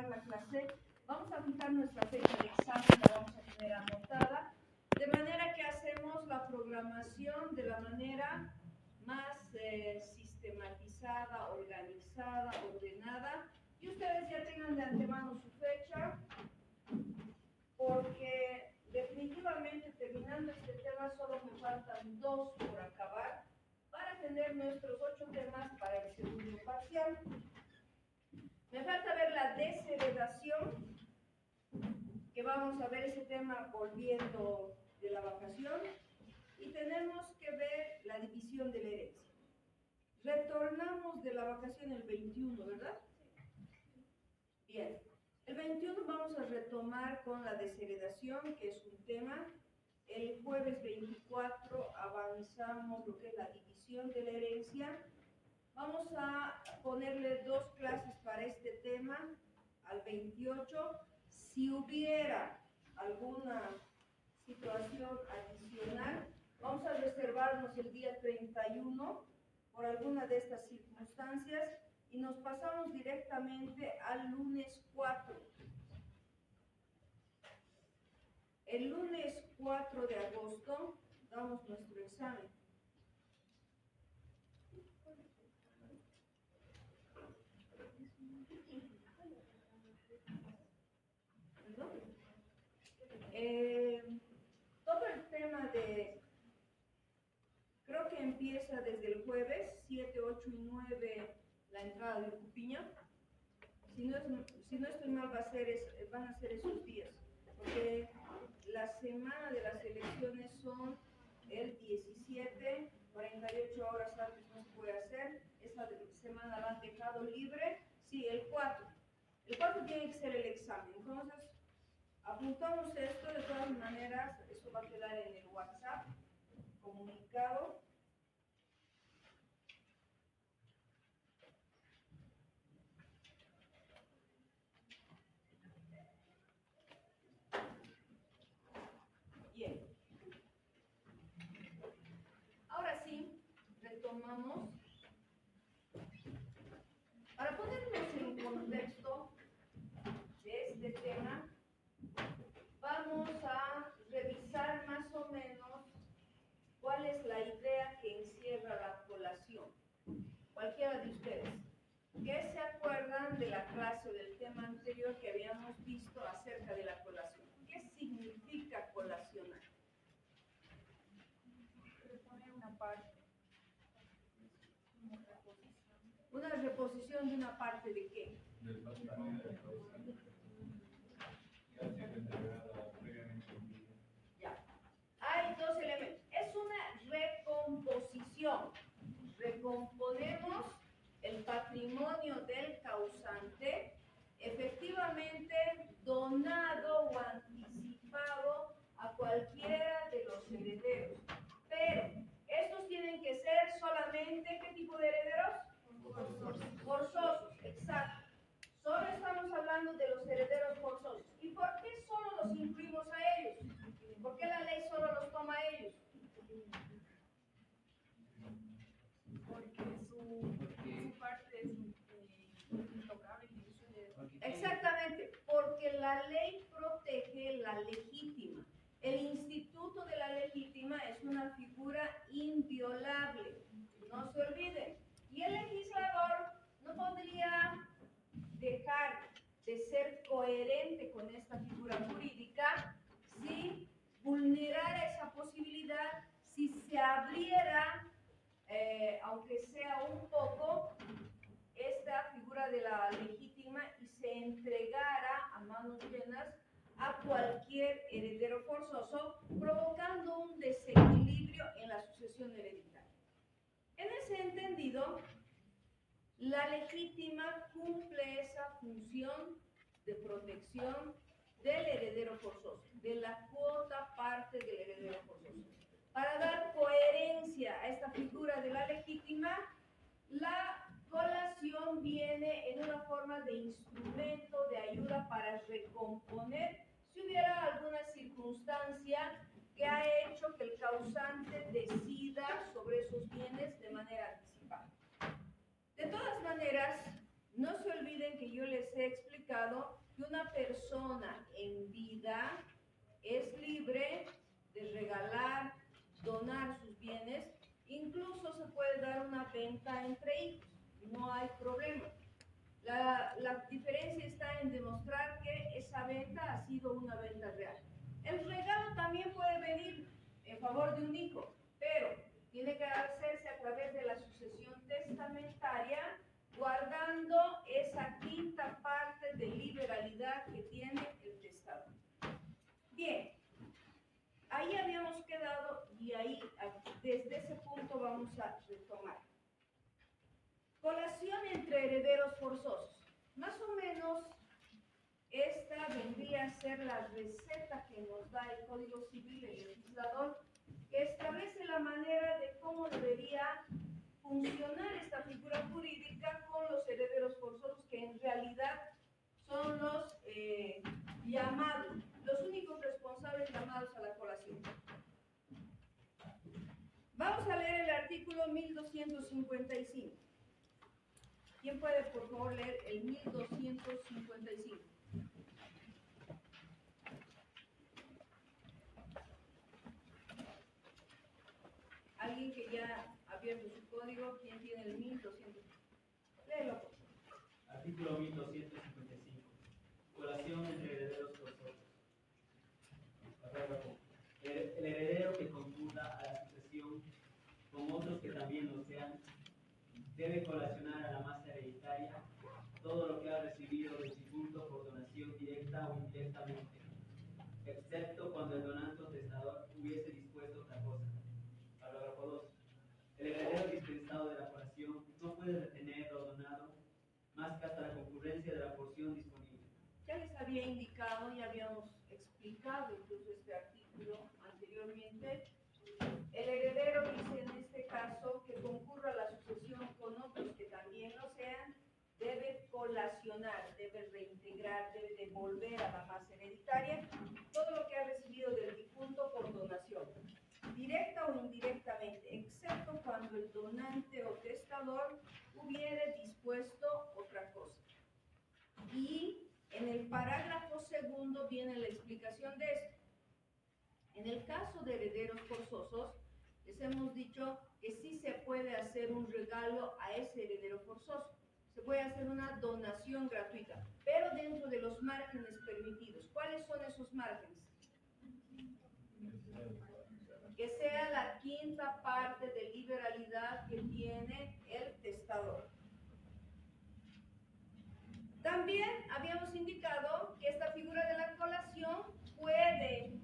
empezar la clase, vamos a fijar nuestra fecha de examen, la vamos a tener anotada, de manera que hacemos la programación de la manera más sistematizada, organizada, ordenada, y ustedes ya tengan de antemano su fecha, porque definitivamente terminando este tema solo me faltan 2 por acabar para tener nuestros 8 temas para el segundo parcial. Me falta ver la desheredación, que vamos a ver ese tema volviendo de la vacación, y tenemos que ver la división de la herencia. Retornamos de la vacación el 21, ¿verdad? Bien. El 21 vamos a retomar con la desheredación, que es un tema. El jueves 24 avanzamos lo que es la división de la herencia. Vamos a ponerle 2 clases para este tema al 28. Si hubiera alguna situación adicional, vamos a reservarnos el día 31 por alguna de estas circunstancias y nos pasamos directamente al lunes 4. El lunes 4 de agosto damos nuestro examen. Todo el tema creo que empieza desde el jueves, 7, 8 y 9, la entrada de Cupiña. Si no estoy mal, van a ser esos días, porque la semana de las elecciones son el 17, 48 horas antes no se puede hacer, esa semana la han dejado libre, sí, el 4. El 4 tiene que ser el examen, entonces apuntamos esto, de todas maneras, eso va a quedar en el WhatsApp comunicado. Bien. Ahora sí, retomamos. Para ponernos en contexto de este tema, vamos a revisar más o menos cuál es la idea que encierra la colación. Cualquiera de ustedes. ¿Qué se acuerdan de la clase o del tema anterior que habíamos visto acerca de la colación? ¿Qué significa colacionar? Reponer una parte. ¿Una reposición de una parte de qué? Del patrimonio de la causante. Ya ha sido entregada previamente. Ya. Hay 2 elementos. Es una recomposición. Recomponemos el patrimonio del causante, efectivamente donado o anticipado a cualquiera de los herederos. Pero estos tienen que ser solamente, ¿qué tipo de herederos? Forzosos, exacto. Solo estamos hablando de los herederos forzosos. ¿Y por qué solo los incluimos a ellos? ¿Por qué la ley solo los toma a ellos? Porque su parte es intocable. Exactamente, porque la ley protege la legítima. El instituto de la legítima es una figura inviolable, no se olviden. Y el legislador no podría dejar de ser coherente con esta figura jurídica si vulnerara esa posibilidad, si se abriera, aunque sea un poco, esta figura de la legítima y se entregara a manos llenas a cualquier heredero forzoso, provocando un desequilibrio en la sucesión hereditaria. En ese entendido, la legítima cumple esa función de protección del heredero forzoso, de la cuota parte del heredero forzoso. Para dar coherencia a esta figura de la legítima, la colación viene en una forma de instrumento de ayuda para recomponer si hubiera alguna circunstancia que ha hecho que el causante decida sobre esos bienes de manera anticipada. De todas maneras, no se olviden que yo les he explicado indicado que una persona en vida es libre de regalar, donar sus bienes, incluso se puede dar una venta entre hijos, no hay problema. La diferencia está en demostrar que esa venta ha sido una venta real. El regalo también puede venir en favor de un hijo, pero tiene que hacerse a través de la sucesión testamentaria, guardando esa quinta parte de liberalidad que tiene el testador. Bien, ahí habíamos quedado y ahí, desde ese punto vamos a retomar. Colación entre herederos forzosos. Más o menos esta vendría a ser la receta que nos da el Código Civil, el legislador, que establece la manera de cómo debería funcionar esta figura jurídica con los herederos forzosos, que en realidad son los llamados, los únicos responsables llamados a la colación. Vamos a leer el artículo 1255. ¿Quién puede, por favor, leer el 1255? Alguien que ya ha abierto su código, ¿quién tiene el 1255? Léelo, por favor. Artículo 1255. Colación entre herederos forzosos. Párrafo. El heredero que concurra a la sucesión con otros que también lo sean, debe colacionar a la masa hereditaria todo lo que ha recibido del difunto por donación directa o indirectamente, excepto cuando el donante o testador hubiese dispuesto otra cosa. Parágrafo 2. El heredero dispensado de la colación no puede retener lo donado más que hasta la concurrencia de la porción disponible. Ya les había indicado, ya habíamos explicado incluso este artículo anteriormente. El heredero dice en este caso que concurra a la sucesión con otros que también lo sean, debe colacionar, debe reintegrar, debe devolver a la masa hereditaria todo lo que ha recibido del difunto por donación, directa o indirectamente, excepto cuando el donante o testador hubiere dispuesto otra cosa. Y en el parágrafo segundo viene la explicación de esto. En el caso de herederos forzosos, les hemos dicho que sí se puede hacer un regalo a ese heredero forzoso. Se puede hacer una donación gratuita, pero dentro de los márgenes permitidos. ¿Cuáles son esos márgenes? Que sea la quinta parte de liberalidad que tiene el testador. También habíamos indicado que esta figura de la colación puede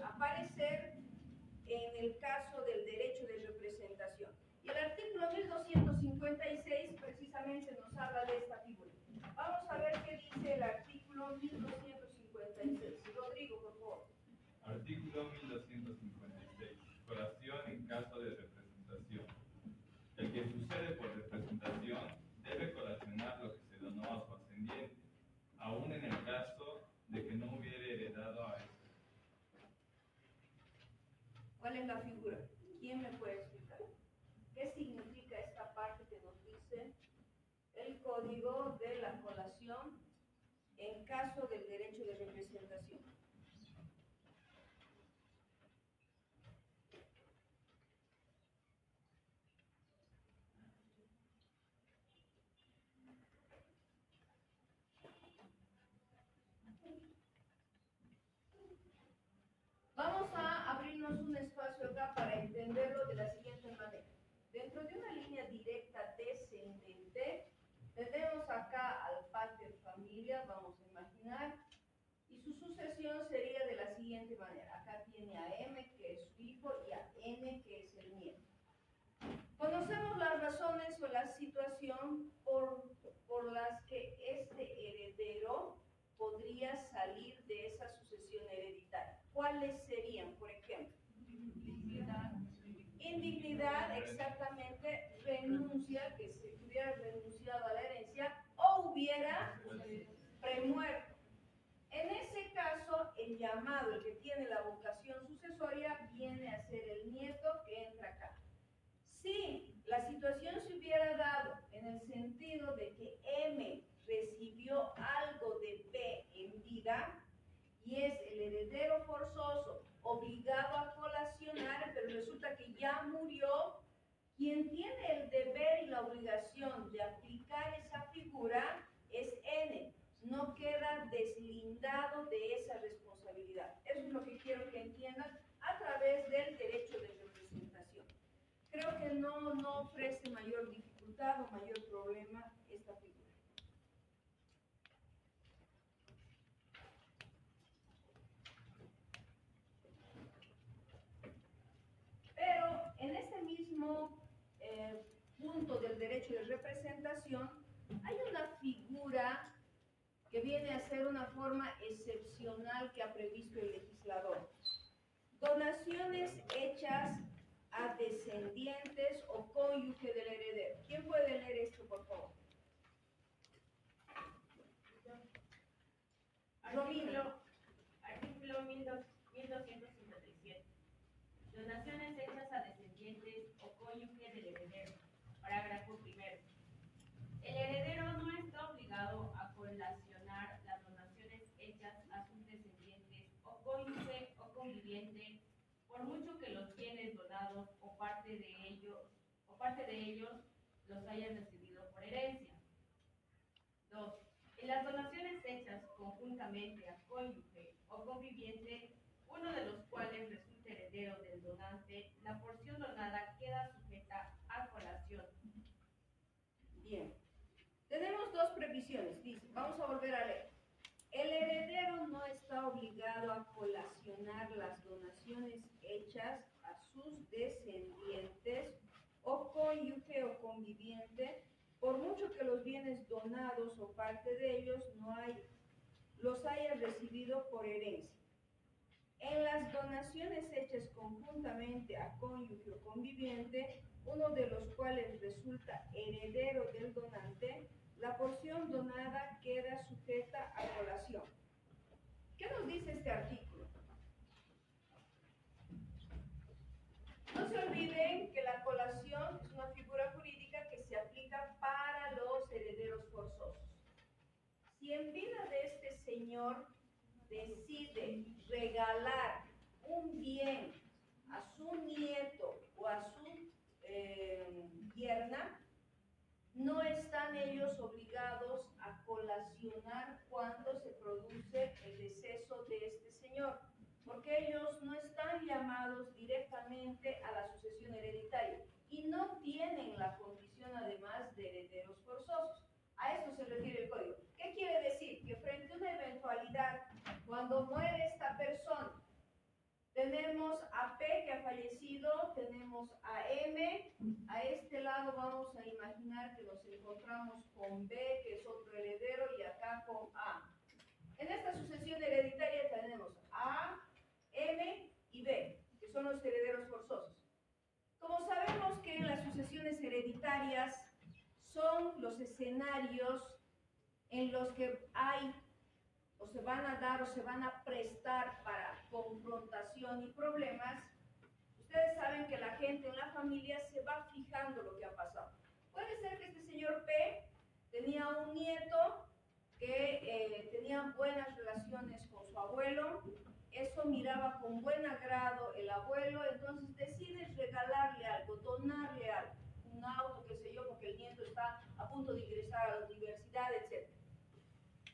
aparecer en el caso del derecho de representación. Y el artículo 1256 precisamente nos habla de esta figura. Vamos a ver qué dice el artículo 1256. Rodrigo, por favor. Artículo 1256. Colación en caso de representación. El que sucede por representación debe colacionar lo que se donó a su ascendiente, aun en el caso de que no hubiere heredado a este. ¿Cuál es la figura? ¿Quién me puede explicar? ¿Qué significa esta parte que nos dice el código de la colación en caso del derecho de representación? Vamos a abrirnos un espacio acá para entenderlo de la siguiente manera. Dentro de una línea directa descendente, tenemos acá al pater familia, vamos a imaginar, y su sucesión sería de la siguiente manera. Acá tiene a M, que es su hijo, y a N, que es el nieto. Conocemos las razones o la situación por las que este heredero podría salir de esa sucesión hereditaria. ¿Cuáles serían, por ejemplo? Indignidad, exactamente, renuncia, que se hubiera renunciado a la herencia o hubiera premuerto. En ese caso, el llamado, el que tiene la vocación sucesoria, viene a ser el nieto que entra acá. Si la situación se hubiera dado en el sentido de que M recibió algo de y es el heredero forzoso obligado a colacionar, pero resulta que ya murió, quien tiene el deber y la obligación de aplicar esa figura es N. No queda deslindado de esa responsabilidad. Eso es lo que quiero que entiendan a través del derecho de representación. Creo que no ofrece mayor dificultad o mayor problema esta figura. Pero en ese mismo punto del derecho de representación hay una figura que viene a ser una forma excepcional que ha previsto el legislador. Donaciones hechas a descendientes o cónyuge del heredero. ¿Quién puede leer esto, por favor? Artículo 1257. Donaciones hechas a descendientes o cónyuge del heredero. Parágrafo primero. El heredero no está obligado a colacionar las donaciones hechas a sus descendientes o cónyuge o conviviente, por mucho que los bienes donados o parte de ellos los hayan recibido por herencia. 2. En las donaciones hechas conjuntamente a cónyuge o conviviente, uno de los cuales resulta heredero del donante, la porción donada queda sujeta a colación. Bien. Tenemos dos previsiones. Dice, vamos a volver a leer. El heredero no está obligado a colacionar las donaciones hechas a sus descendientes o cónyuge o conviviente, por mucho que los bienes donados o parte de ellos los haya recibido por herencia. En las donaciones hechas conjuntamente a cónyuge o conviviente, uno de los cuales resulta heredero del donante, la porción donada queda sujeta a colación. ¿Qué nos dice este artículo? No se olviden que la colación es una figura jurídica que se aplica para los herederos forzosos. Si en vida de este señor decide regalar un bien a su nieto o a su yerna, no están ellos obligados a colacionar cuando se produce el deceso de este señor, porque ellos no están llamados directamente a la sucesión hereditaria y no tienen la condición además de herederos forzosos. A esto se refiere el código. ¿Qué quiere decir? Que frente a una eventualidad, cuando muere esta persona, tenemos a P que ha fallecido, tenemos a M, a este lado vamos a imaginar que nos encontramos con B, que es otro heredero, y acá con A. En esta sucesión hereditaria tenemos A, M y B, que son los herederos forzosos. Como sabemos que en las sucesiones hereditarias son los escenarios en los que hay o se van a dar o se van a prestar para confrontación y problemas, ustedes saben que la gente en la familia se va fijando lo que ha pasado. Puede ser que este señor P tenía un nieto que tenía buenas relaciones con su abuelo, eso miraba con buen agrado el abuelo, entonces decide regalarle algo, donarle algo, un auto, qué sé yo, porque el nieto está a punto de ingresar a la universidad, etc.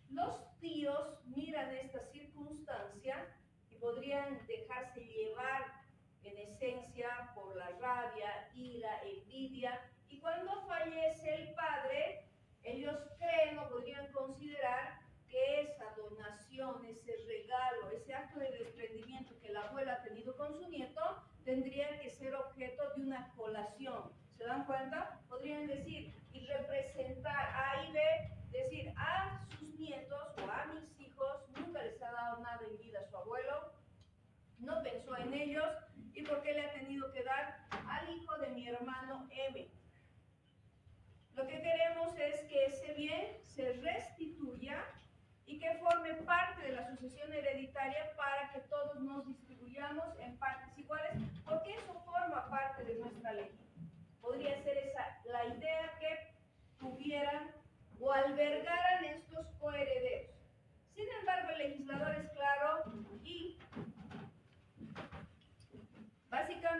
Los tíos miran esta circunstancia y podrían dejarse llevar en esencia por la rabia, ira, envidia, y cuando fallece el padre, ellos creen o podrían considerar que esa donación, ese regalo, ese acto de desprendimiento que la abuela ha tenido con su nieto, tendría que ser objeto de una colación. ¿Se dan cuenta? Podrían decir y representar A y B, decir a sus nietos o a mis hijos nunca les ha dado nada en vida a su abuelo, no pensó en ellos, y por qué le ha tenido que dar al hijo de mi hermano M. Lo que queremos es que ese bien se restituya y que forme parte de la sucesión hereditaria para que todos nos distribuyamos en partes iguales, porque eso forma parte de nuestra ley. Podría ser esa la idea que tuvieran o albergaran estos coherederos. Sin embargo, el legislador es claro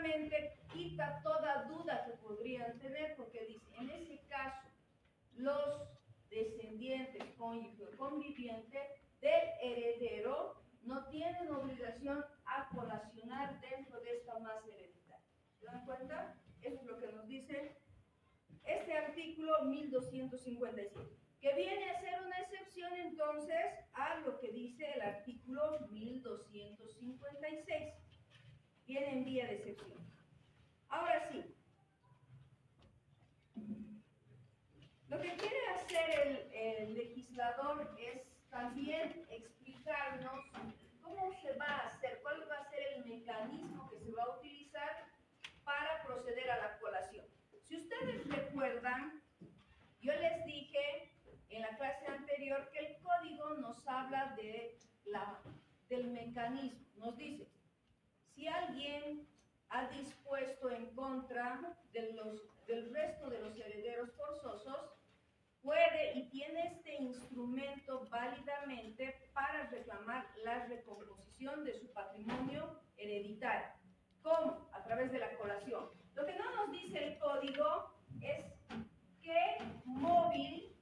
precisamente quita toda duda que podrían tener, porque dice, en ese caso, los descendientes, cónyuge o conviviente del heredero no tienen obligación a colacionar dentro de esta masa hereditaria. ¿Se dan cuenta? Eso es lo que nos dice este artículo 1257, que viene a ser una excepción entonces a lo que dice el artículo 1256. Viene en vía de excepción. Ahora sí, lo que quiere hacer el legislador es también explicarnos cómo se va a hacer, cuál va a ser el mecanismo que se va a utilizar para proceder a la colación. Si ustedes recuerdan, yo les dije en la clase anterior que el código nos habla del mecanismo. Nos dice, si alguien ha dispuesto en contra del resto de los herederos forzosos, puede y tiene este instrumento válidamente para reclamar la recomposición de su patrimonio hereditario. ¿Cómo? A través de la colación. Lo que no nos dice el código es qué móvil,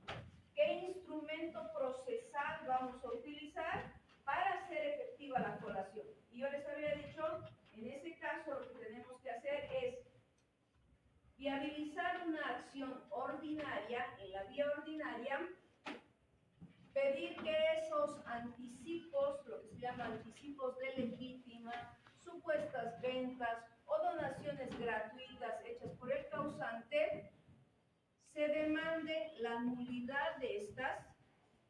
qué instrumento procesal vamos a utilizar para hacer efectiva la colación. Y yo les había dicho, en ese caso lo que tenemos que hacer es viabilizar una acción ordinaria, en la vía ordinaria, pedir que esos anticipos, lo que se llama anticipos de legítima, supuestas ventas o donaciones gratuitas hechas por el causante, se demande la nulidad de estas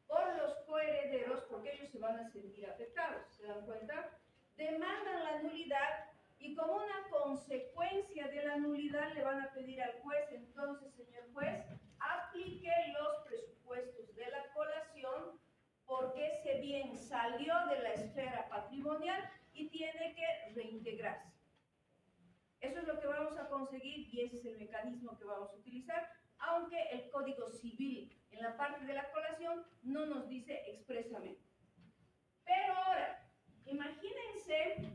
por los coherederos, porque ellos se van a sentir afectados, ¿se dan cuenta? Demandan la nulidad y como una consecuencia de la nulidad le van a pedir al juez, entonces, señor juez, aplique los presupuestos de la colación porque ese bien salió de la esfera patrimonial y tiene que reintegrarse. Eso es lo que vamos a conseguir y ese es el mecanismo que vamos a utilizar, aunque el Código Civil en la parte de la colación no nos dice expresamente. Pero ahora, imagínense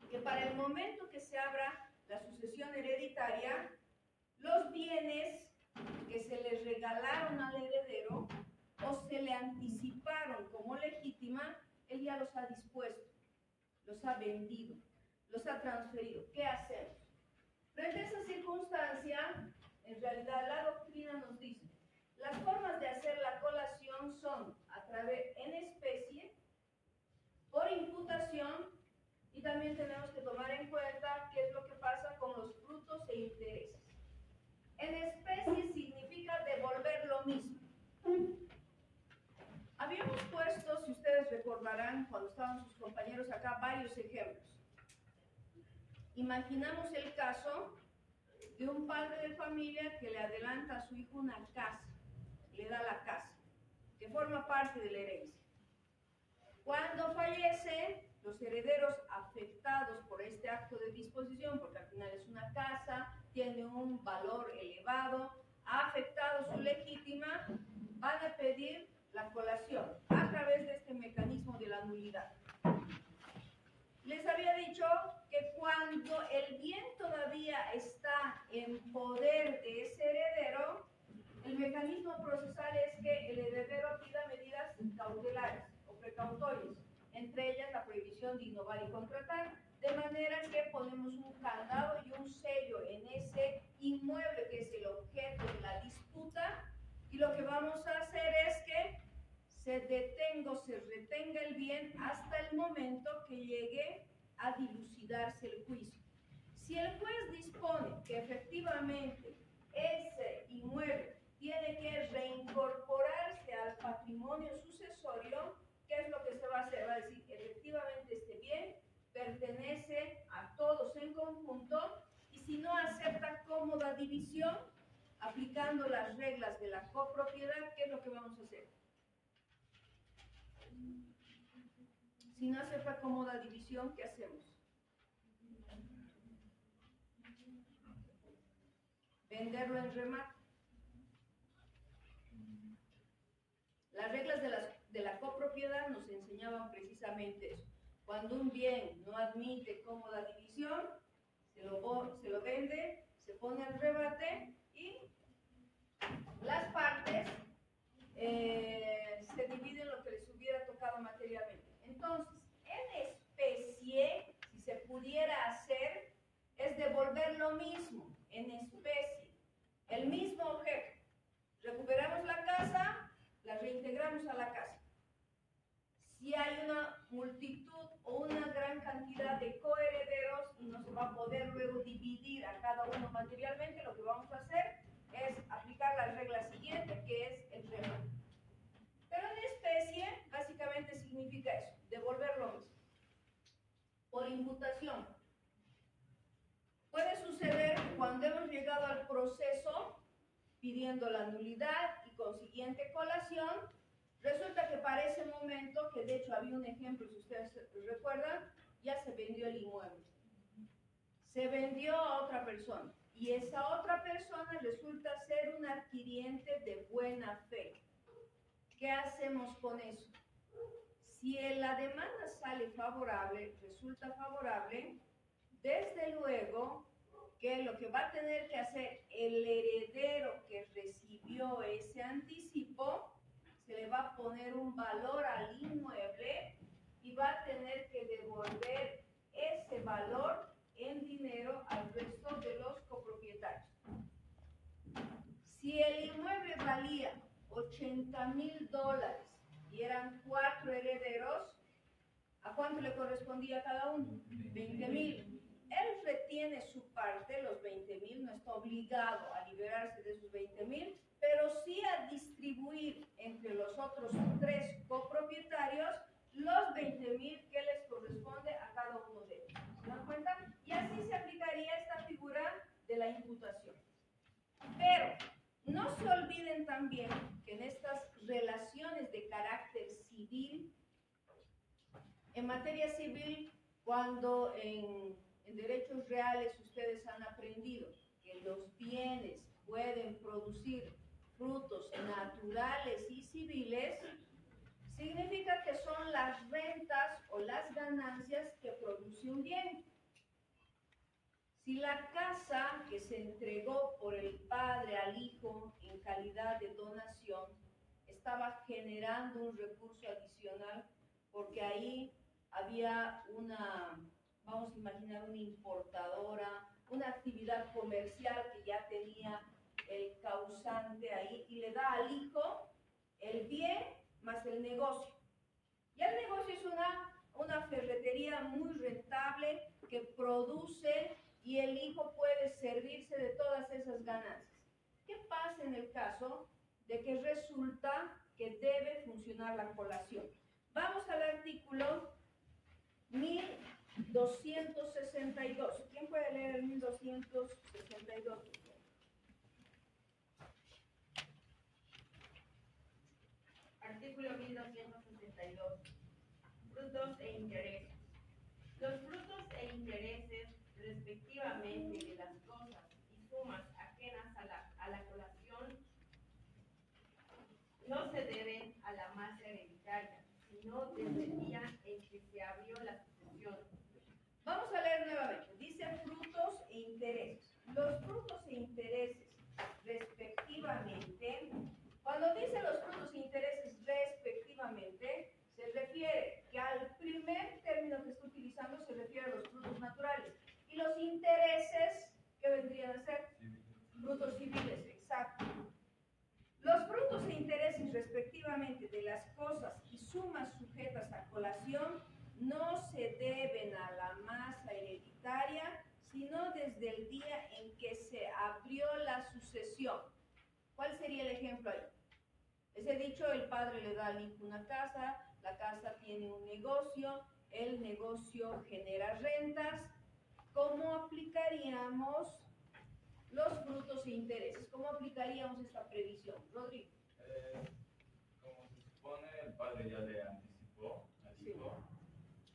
que para el momento que se abra la sucesión hereditaria, los bienes que se les regalaron al heredero o se le anticiparon como legítima, él ya los ha dispuesto, los ha vendido, los ha transferido. ¿Qué hacemos? Frente a esa circunstancia, en realidad la doctrina nos dice, las formas de hacer la colación son a través en especie, por imputación, y también tenemos que tomar en cuenta qué es lo que pasa con los frutos e intereses. En especie significa devolver lo mismo. Habíamos puesto, si ustedes recordarán, cuando estaban sus compañeros acá, varios ejemplos. Imaginamos el caso de un padre de familia que le adelanta a su hijo una casa, le da la casa, que forma parte de la herencia. Cuando fallece, los herederos afectados por este acto de disposición, porque al final es una casa, tiene un valor elevado, ha afectado su legítima, van a pedir la colación a través de este mecanismo de la nulidad. Les había dicho que cuando el bien todavía está en poder de ese heredero, el mecanismo procesal es que el heredero pida medidas cautelares o precautorias, entre ellas la prohibición de innovar y contratar, de manera que ponemos un candado y un sello en ese inmueble que es el objeto de la disputa, y lo que vamos a hacer es que se detenga o se retenga el bien hasta el momento que llegue a dilucidarse el juicio. Si el juez dispone que efectivamente ese inmueble tiene que reincorporarse al patrimonio sucesorio, ¿qué es lo que se va a hacer? Va a decir, efectivamente este bien pertenece a todos en conjunto, y si no acepta cómoda división, aplicando las reglas de la copropiedad, ¿qué es lo que vamos a hacer? Si no acepta cómoda división, ¿qué hacemos? Venderlo en remate. Las reglas de la copropiedad nos enseñaban precisamente eso. Cuando un bien no admite cómoda división, se lo vende, se pone el rebate y las partes se dividen lo que les hubiera tocado materialmente. Entonces, en especie, si se pudiera hacer, es devolver lo mismo, en especie, el mismo objeto. Recuperamos la casa, la reintegramos a la casa. Si hay una multitud o una gran cantidad de coherederos y no se va a poder luego dividir a cada uno materialmente, lo que vamos a hacer es aplicar la regla siguiente, que es el rebate. Pero en especie, básicamente significa eso, devolver lo mismo. Por imputación. Puede suceder que cuando hemos llegado al proceso, pidiendo la nulidad y consiguiente colación, resulta que para ese momento, que de hecho había un ejemplo, si ustedes recuerdan, ya se vendió el inmueble. Se vendió a otra persona y esa otra persona resulta ser un adquiriente de buena fe. ¿Qué hacemos con eso? Si la demanda sale favorable, resulta favorable, desde luego que lo que va a tener que hacer el heredero que recibió ese anticipo, se le va a poner un valor al inmueble y va a tener que devolver ese valor en dinero al resto de los copropietarios. Si el inmueble valía $80,000 y eran 4 herederos, ¿a cuánto le correspondía a cada uno? 20,000. Él retiene su parte, los 20,000, no está obligado a liberarse de sus 20,000, pero sí a distribuir entre los otros 3 copropietarios los 20,000 que les corresponde a cada uno de ellos. ¿Se dan cuenta? Y así se aplicaría esta figura de la imputación. Pero no se olviden también que en estas relaciones de carácter civil, en materia civil, cuando en derechos reales ustedes han aprendido que los bienes pueden producir frutos naturales y civiles, significa que son las rentas o las ganancias que produce un bien. Si la casa que se entregó por el padre al hijo en calidad de donación estaba generando un recurso adicional, porque ahí había una, vamos a imaginar, una importadora, una actividad comercial que ya tenía el causante ahí y le da al hijo el bien más el negocio. Y el negocio es una ferretería muy rentable que produce y el hijo puede servirse de todas esas ganancias. ¿Qué pasa en el caso de que resulta que debe funcionar la colación? Vamos al artículo 1262. ¿Quién puede leer el 1262? Artículo 1262. Frutos e intereses. Los frutos e intereses, respectivamente, de las cosas y sumas ajenas a la colación, no se deben a la masa hereditaria, sino desde el día en que se abrió la sucesión. Vamos a leer nuevamente. Dice frutos e intereses. Los frutos e intereses, respectivamente, cuando dice los frutos e intereses respectivamente, se refiere que al primer término que está utilizando se refiere a los frutos naturales. Y los intereses, ¿qué vendrían a ser? Frutos civiles, exacto. Los frutos e intereses respectivamente de las cosas y sumas sujetas a colación no se deben a la masa hereditaria, sino desde el día en que se abrió la sucesión. ¿Cuál sería el ejemplo ahí? Les he dicho, el padre le da al hijo una casa, la casa tiene un negocio, el negocio genera rentas. ¿Cómo aplicaríamos los frutos e intereses? ¿Cómo aplicaríamos esta previsión? Rodrigo. Como se supone, el padre ya le anticipó al hijo.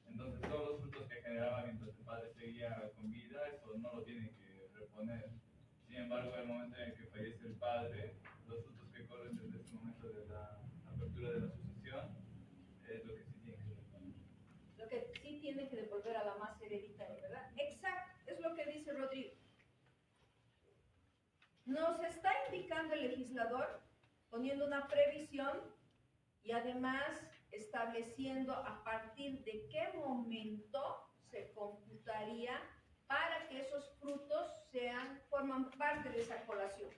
Entonces, todos los frutos que generaba mientras el padre seguía con vida, eso no lo tiene que reponer. Sin embargo, en el momento en el que fallece el padre, los frutos que corren desde ese momento de la apertura de la sucesión, es lo que sí tiene que reponer. Lo que sí tiene que devolver a la masa hereditaria, ¿verdad? Exacto, eso es lo que dice Rodrigo. Nos está indicando el legislador, poniendo una previsión y además estableciendo a partir de qué momento se computaría para que esos frutos forman parte de esa colación.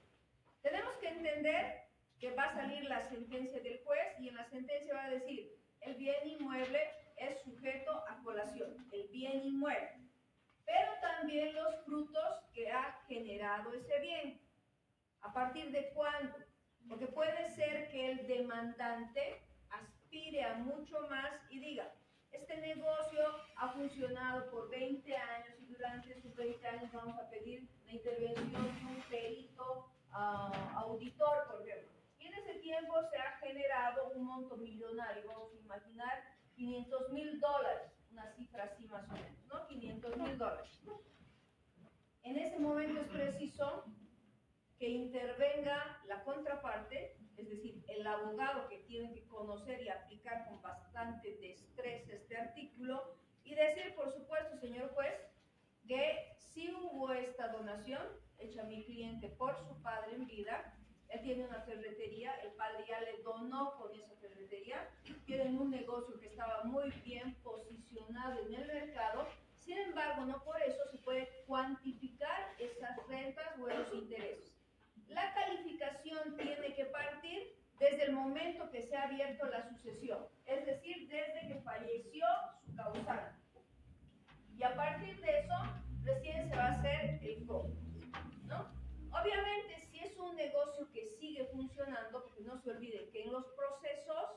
Tenemos que entender que va a salir la sentencia del juez y en la sentencia va a decir, el bien inmueble es sujeto a colación, el bien inmueble, pero también los frutos que ha generado ese bien. ¿A partir de cuándo? Porque puede ser que el demandante aspire a mucho más y diga, este negocio ha funcionado por 20 años y durante esos 20 años vamos a pedir la intervención de un perito auditor, por ejemplo. Y en ese tiempo se ha generado un monto millonario, vamos a imaginar $500,000, una cifra así más o menos, ¿no? $500,000. En ese momento es preciso que intervenga la contraparte, es decir, el abogado que tiene que conocer y aplicar con bastante destreza este artículo y decir, por supuesto, señor juez, que sí hubo esta donación hecha a mi cliente por su padre en vida. Él tiene una ferretería, el padre ya le donó con esa ferretería, tienen un negocio que estaba muy bien posicionado en el mercado, sin embargo, no por eso se puede cuantificar esas rentas o esos intereses. La calificación tiene que partir desde el momento que se ha abierto la sucesión, es decir, desde que falleció su causante. Y a partir de eso, recién se va a hacer el cobro, ¿no? Obviamente, si es un negocio que sigue funcionando, porque no se olviden que en los procesos,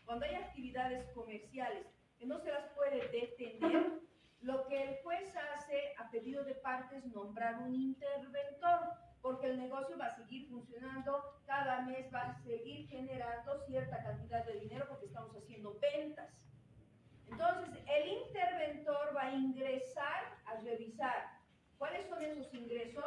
cuando hay actividades comerciales que no se las puede detener, lo que el juez hace a pedido de partes es nombrar un interventor, porque el negocio va a seguir funcionando, cada mes va a seguir generando cierta cantidad de dinero porque estamos haciendo ventas. Entonces, el interventor va a ingresar a revisar cuáles son esos ingresos,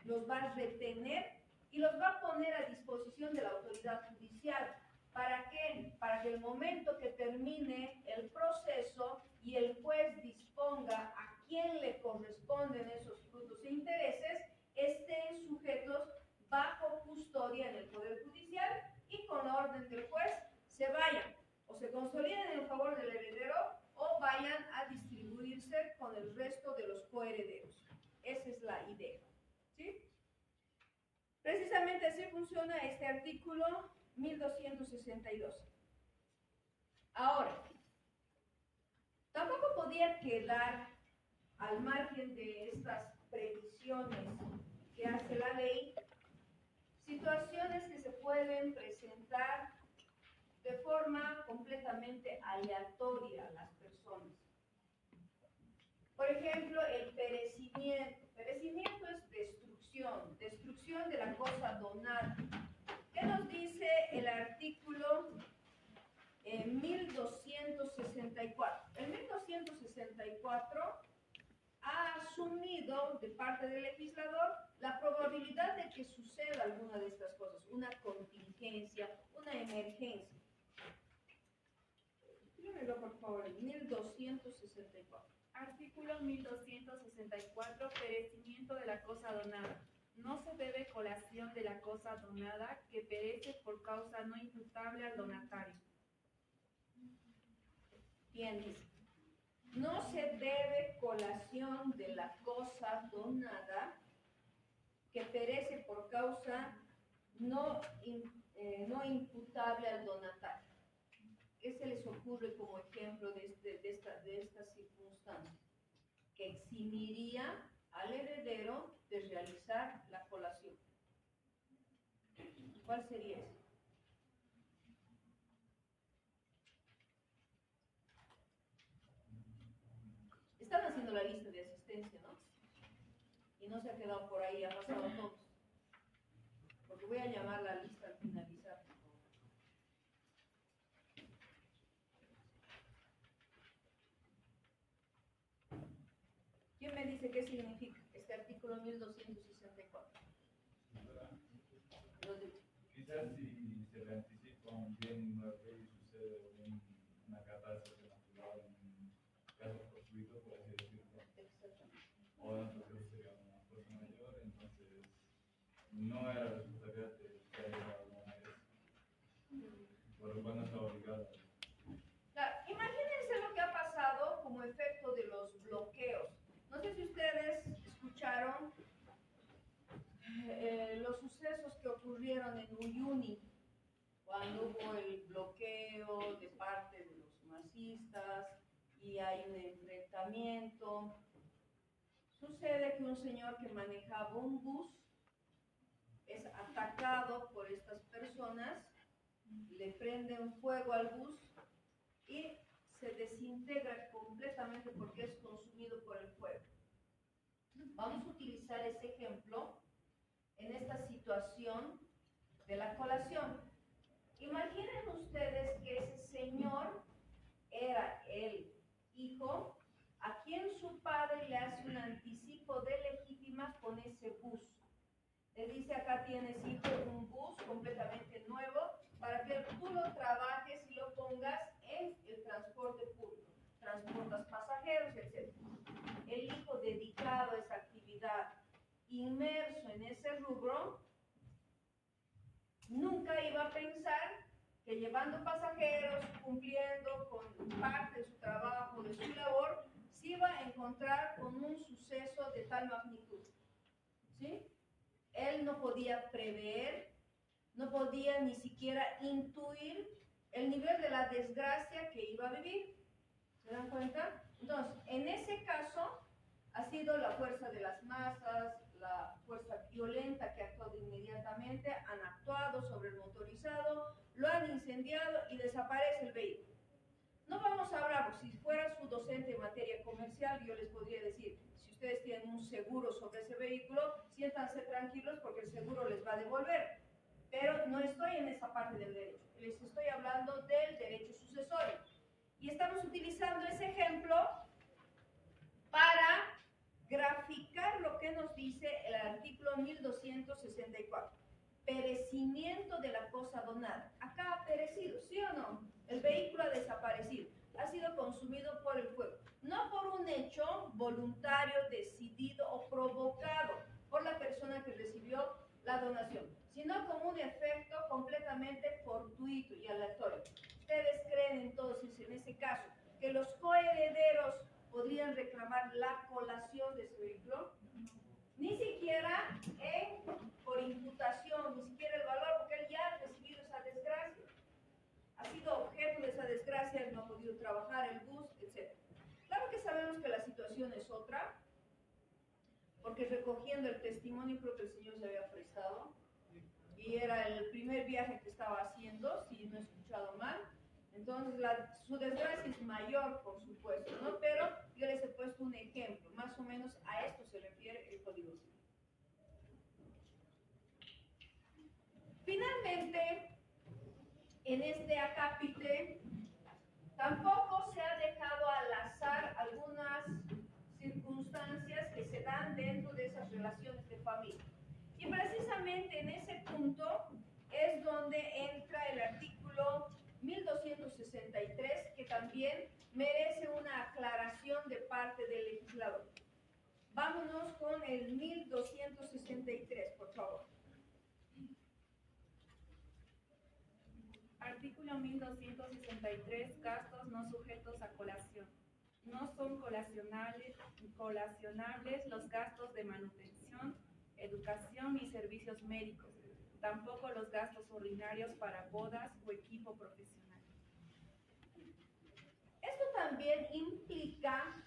los va a retener y los va a poner a disposición de la autoridad judicial. ¿Para qué? Para que el momento que termine el proceso y el juez disponga a quién le corresponden esos frutos e intereses, estén sujetos bajo custodia en el Poder Judicial y con orden del juez se vayan o se consoliden en favor del heredero o vayan a distribuirse con el resto de los coherederos. Esa es la idea, ¿sí? Precisamente así funciona este artículo 1262. Ahora, tampoco podía quedar al margen de estas previsiones que hace la ley situaciones que se pueden presentar de forma completamente aleatoria a las personas. Por ejemplo, el perecimiento. Perecimiento es destrucción de la cosa donada. ¿Qué nos dice el artículo 1264? El 1264 ha asumido de parte del legislador la probabilidad de que suceda alguna de estas cosas, una contingencia, una emergencia. Dígamelo por favor, el 1264. Artículo 1264, perecimiento de la cosa donada. No se debe colación de la cosa donada que perece por causa no imputable al donatario. Bien, dice. No se debe colación de la cosa donada que perece por causa no imputable al donatario. ¿Qué se les ocurre como ejemplo de esta circunstancia? Que eximiría al heredero de realizar la colación. ¿Cuál sería eso? Están haciendo la lista de asistencia, ¿no? Y no se ha quedado por ahí, ha pasado todos. Porque voy a llamar la lista al finalizar. ¿Quién me dice qué significa este artículo 1264? Quizás si se le anticipa un bien inmueble y sucede una catástrofe natural, un caso fortuito, por así decirlo, no era responsabilidad de que haya llegado a una vez, por lo cual no estaba obligado. Claro, imagínense lo que ha pasado como efecto de los bloqueos. No sé si ustedes escucharon los sucesos que ocurrieron en Uyuni, cuando hubo el bloqueo de parte de los masistas y hay un enfrentamiento. Sucede que un señor que manejaba un bus es atacado por estas personas, le prenden fuego al bus y se desintegra completamente porque es consumido por el fuego. Vamos a utilizar ese ejemplo en esta situación de la colación. Imaginen ustedes que ese señor era el hijo a quien su padre le hace un anticipo de legítima con ese bus. Le dice, acá tienes, hijo, un bus completamente nuevo para que tú lo trabajes y lo pongas en el transporte público. Transportas pasajeros, etc. El hijo dedicado a esa actividad, inmerso en ese rubro, nunca iba a pensar que llevando pasajeros, cumpliendo con parte de su trabajo, de su labor, se iba a encontrar con un suceso de tal magnitud. ¿Sí? Él no podía prever, no podía ni siquiera intuir el nivel de la desgracia que iba a vivir. ¿Se dan cuenta? Entonces, en ese caso, ha sido la fuerza de las masas, la fuerza violenta que ha actuado inmediatamente, han actuado sobre el motorizado, lo han incendiado y desaparece el vehículo. No vamos a hablar, si fuera su docente en materia comercial, yo les podría decir, si ustedes tienen un seguro sobre ese vehículo, siéntanse tranquilos porque el seguro les va a devolver. Pero no estoy en esa parte del derecho, les estoy hablando del derecho sucesorio. Y estamos utilizando ese ejemplo para graficar lo que nos dice el artículo 1264. Perecimiento de la cosa donada. Acá ha perecido, ¿sí o no? El vehículo ha desaparecido, ha sido consumido por el fuego. No por un hecho voluntario, decidido o provocado por la persona que recibió la donación, sino como un efecto completamente fortuito y aleatorio. ¿Ustedes creen entonces en ese caso que los coherederos podrían reclamar la colación de ese vehículo? Ni siquiera por imputación, ni siquiera el valor, porque él ya ha recibido esa desgracia. Ha sido objeto de esa desgracia, no ha podido trabajar el bus, etc. Claro que sabemos que la situación es otra, porque recogiendo el testimonio creo que el señor se había prestado, y era el primer viaje que estaba haciendo, si no he escuchado mal. Entonces, su desgracia es mayor, por supuesto, ¿no? Pero yo les he puesto un ejemplo, más o menos a esto se refiere el Código Civil. Finalmente, en este acápite, tampoco se ha dejado al azar algunas circunstancias que se dan dentro de esas relaciones de familia. Y precisamente en ese punto es donde entra el artículo 1263, que también merece una aclaración de parte del legislador. Vámonos con el 1263, por favor. Artículo 1263. Gastos no sujetos a colación. No son colacionables los gastos de manutención, educación y servicios médicos, tampoco los gastos ordinarios para bodas o equipo profesional. Esto también implica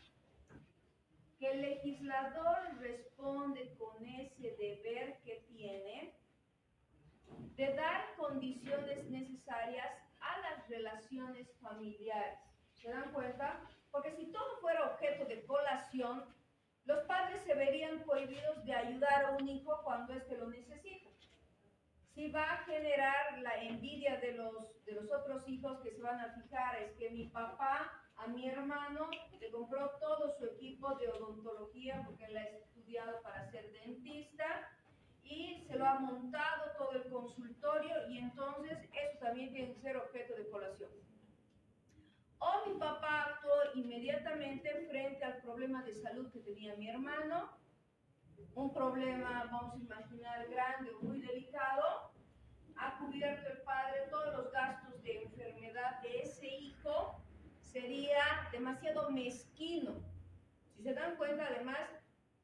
que el legislador responde con ese deber que tiene de dar condiciones necesarias a las relaciones familiares. ¿Se dan cuenta? Porque si todo fuera objeto de colación, los padres se verían cohibidos de ayudar a un hijo cuando éste lo necesita. Si va a generar la envidia de los otros hijos que se van a fijar, es que mi papá a mi hermano le compró todo su equipo de odontología porque él ha estudiado para ser dentista y se lo ha montado todo el consultorio y entonces eso también tiene que ser objeto de colación. O mi papá actuó inmediatamente frente al problema de salud que tenía mi hermano un problema, vamos a imaginar, grande o muy delicado, ha cubierto el padre todos los gastos de enfermedad de ese hijo, sería demasiado mezquino. Si se dan cuenta, además,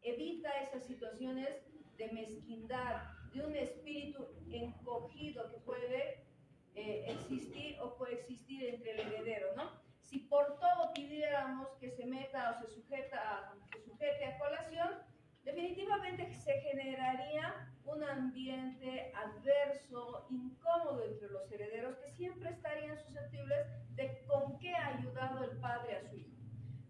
evita esas situaciones de mezquindad, de un espíritu encogido que puede existir o coexistir entre el heredero, ¿no? Si por todo pidiéramos que se meta o se sujete a colación, definitivamente se generaría un ambiente adverso, incómodo entre los herederos que siempre estarían susceptibles de con qué ha ayudado el padre a su hijo.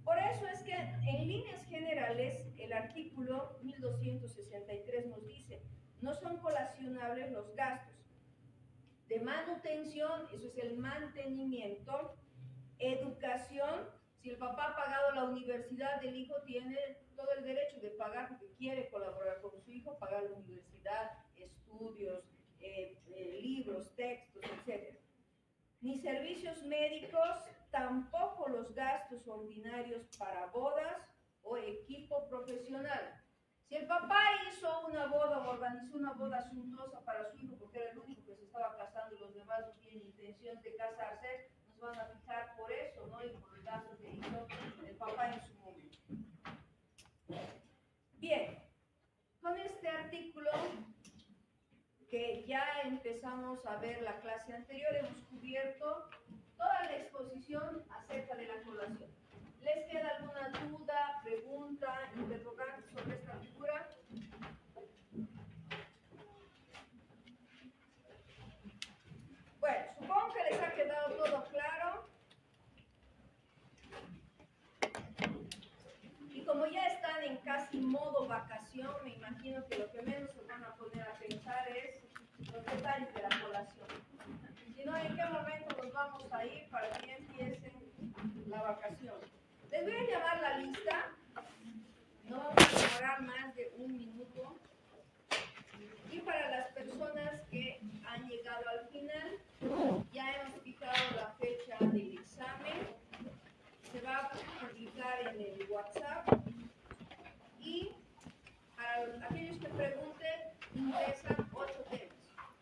Por eso es que en líneas generales el artículo 1263 nos dice, no son colacionables los gastos de manutención, eso es el mantenimiento, educación. Si el papá ha pagado la universidad del hijo, tiene todo el derecho de pagar porque quiere colaborar con su hijo, pagar la universidad, estudios, libros, textos, etc. Ni servicios médicos, tampoco los gastos ordinarios para bodas o equipo profesional. Si el papá hizo una boda o organizó una boda suntuosa para su hijo porque era el único que se estaba casando y los demás no tienen intención de casarse, nos van a fijar por eso, ¿no? Y por los gastos que hizo el papá en su momento. Bien, con este artículo que ya empezamos a ver la clase anterior, hemos cubierto toda la exposición acerca de la colación. ¿Les queda alguna duda, pregunta, interrogante sobre esta figura? Bueno, supongo que les ha quedado todo claro. Y como ya están en casi modo vacación, me imagino que lo que menos se van a poner a pensar es los detalles de la colación. Sino en qué momento nos vamos a ir para que empiecen la vacación. Les voy a llamar la lista, no vamos a demorar más de un minuto. Y para las personas que han llegado al final, ya hemos fijado la fecha del examen, se va a publicar en el WhatsApp. Y para aquellos que pregunten, ingresan 8 temas.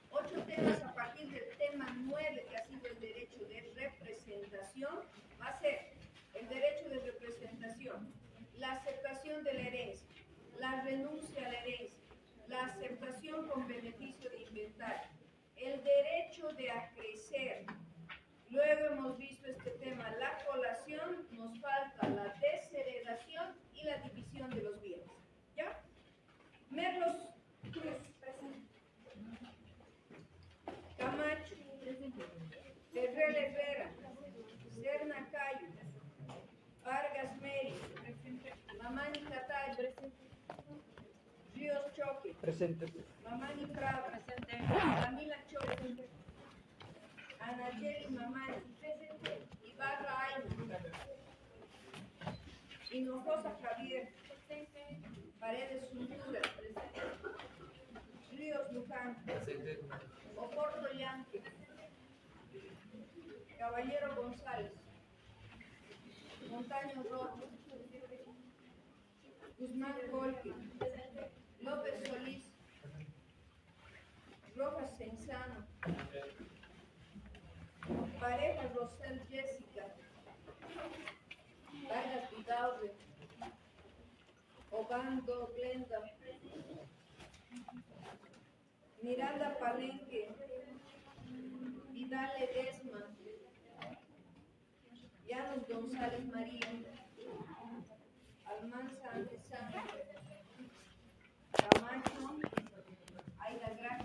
8 temas a partir del tema 9, que ha sido el derecho de representación, va a ser el derecho de representación, la aceptación de la herencia, la renuncia a la herencia, la aceptación con beneficio de inventario, el derecho de acrecer. Luego hemos visto este tema, la colación, nos falta la desheredación y la división de los bienes. ¿Ya? Merlos Cruz, presente. Camacho, Terrell Herrera, Serna Cayo, Vargas Meri, Mamani Catay, Ríos Choque, Presente. Mamani Prado, Camila Choque, Anayeli Mamani, Ibarra Aina, Hinojosa Javier, Paredes Suntura, Ríos Luján, Oporto Yanque, Caballero González, Montaño Rojo, Guzmán Colque, López Solís, Rojas Senzano, Pareja Rosel Jessica, Vargas Vidaurre, Obando Glenda, Miranda Palenque, Vidal Ledesma, Llanos González María, Almanza Antesana, Camacho, Aida Gracia.